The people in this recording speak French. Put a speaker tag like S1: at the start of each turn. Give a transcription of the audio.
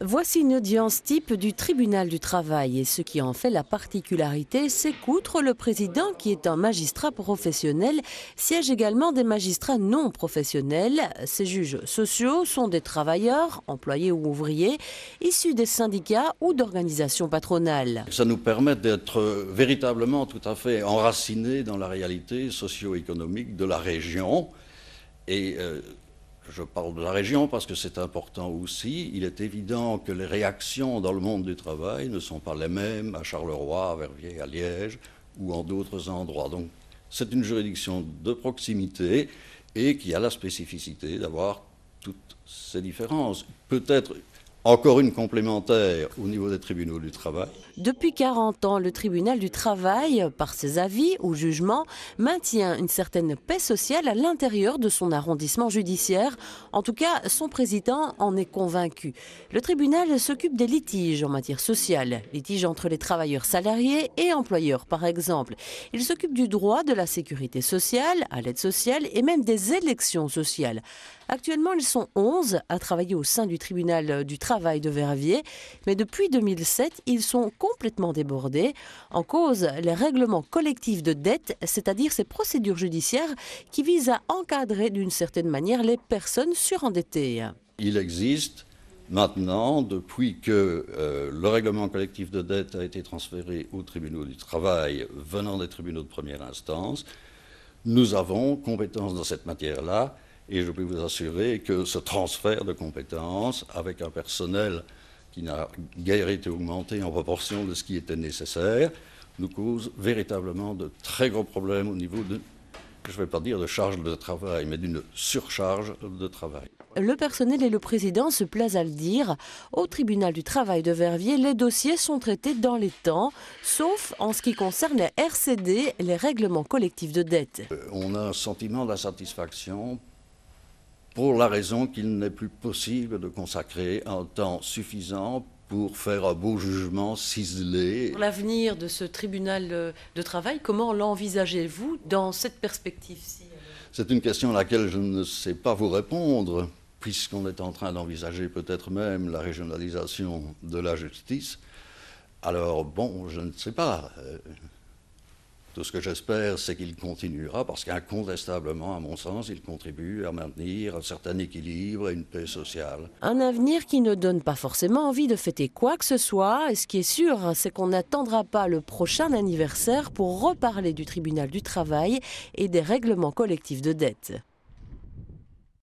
S1: Voici une audience type du tribunal du travail et ce qui en fait la particularité, c'est qu'outre le président qui est un magistrat professionnel, siègent également des magistrats non professionnels. Ces juges sociaux sont des travailleurs, employés ou ouvriers, issus des syndicats ou d'organisations patronales.
S2: Ça nous permet d'être véritablement tout à fait enracinés dans la réalité socio-économique de la région. Et je parle de la région parce que c'est important aussi. Il est évident que les réactions dans le monde du travail ne sont pas les mêmes à Charleroi, à Verviers, à Liège ou en d'autres endroits. Donc c'est une juridiction de proximité et qui a la spécificité d'avoir toutes ces différences. Peut-être encore une complémentaire au niveau des tribunaux du travail.
S1: Depuis 40 ans, le tribunal du travail, par ses avis ou jugements, maintient une certaine paix sociale à l'intérieur de son arrondissement judiciaire. En tout cas, son président en est convaincu. Le tribunal s'occupe des litiges en matière sociale, litiges entre les travailleurs salariés et employeurs par exemple. Il s'occupe du droit de la sécurité sociale, à l'aide sociale et même des élections sociales. Actuellement, ils sont 11 à travailler au sein du tribunal du travail de Verviers, mais depuis 2007, ils sont complètement débordés. En cause, les règlements collectifs de dette, c'est-à-dire ces procédures judiciaires qui visent à encadrer d'une certaine manière les personnes surendettées.
S2: Il existe maintenant, depuis que le règlement collectif de dette a été transféré aux tribunaux du travail venant des tribunaux de première instance, nous avons compétence dans cette matière-là. Et je peux vous assurer que ce transfert de compétences, avec un personnel qui n'a guère été augmenté en proportion de ce qui était nécessaire, nous cause véritablement de très gros problèmes au niveau de, je ne vais pas dire de charge de travail, mais d'une surcharge de travail.
S1: Le personnel et le président se plaisent à le dire. Au tribunal du travail de Verviers, les dossiers sont traités dans les temps, sauf en ce qui concerne les RCD, les règlements collectifs de dette.
S2: On a un sentiment d'insatisfaction pour la raison qu'il n'est plus possible de consacrer un temps suffisant pour faire un beau jugement ciselé.
S1: Pour l'avenir de ce tribunal de travail, comment l'envisagez-vous dans cette perspective-ci?
S2: C'est une question à laquelle je ne sais pas vous répondre, puisqu'on est en train d'envisager peut-être même la régionalisation de la justice. Alors bon, je ne sais pas. Tout ce que j'espère, c'est qu'il continuera, parce qu'incontestablement, à mon sens, il contribue à maintenir un certain équilibre et une paix sociale.
S1: Un avenir qui ne donne pas forcément envie de fêter quoi que ce soit. Et ce qui est sûr, c'est qu'on n'attendra pas le prochain anniversaire pour reparler du tribunal du travail et des règlements collectifs de dette.